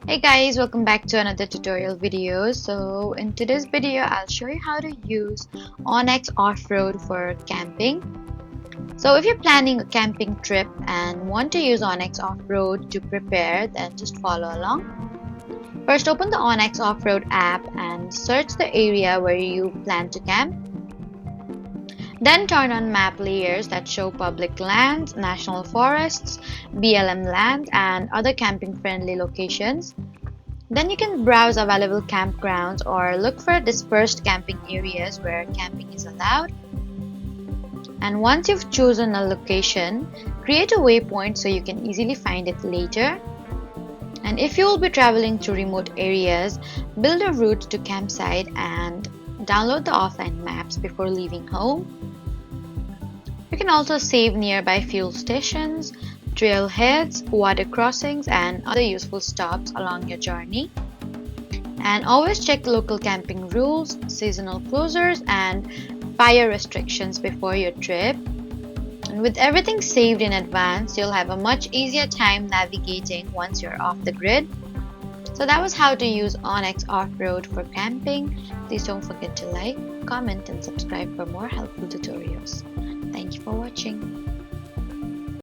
Hey guys, welcome back to another tutorial video. So in today's video, I'll show you how to use onX Offroad for camping. So if you're planning a camping trip and want to use onX Offroad to prepare, then just follow along. First, open the onX Offroad app and search the area where you plan to camp. Then turn on map layers that show public lands, national forests, BLM land, and other camping friendly locations. Then you can browse available campgrounds or look for dispersed camping areas where camping is allowed. And once you've chosen a location, create a waypoint so you can easily find it later. And if you will be traveling to remote areas, build a route to campsite and download the offline maps before leaving home. You can also save nearby fuel stations, trailheads, water crossings, and other useful stops along your journey. And always check local camping rules, seasonal closures, and fire restrictions before your trip. And with everything saved in advance, you'll have a much easier time navigating once you're off the grid. So that was how to use onX Offroad for camping. Please don't forget to like, comment, and subscribe for more helpful tutorials. Thank you for watching.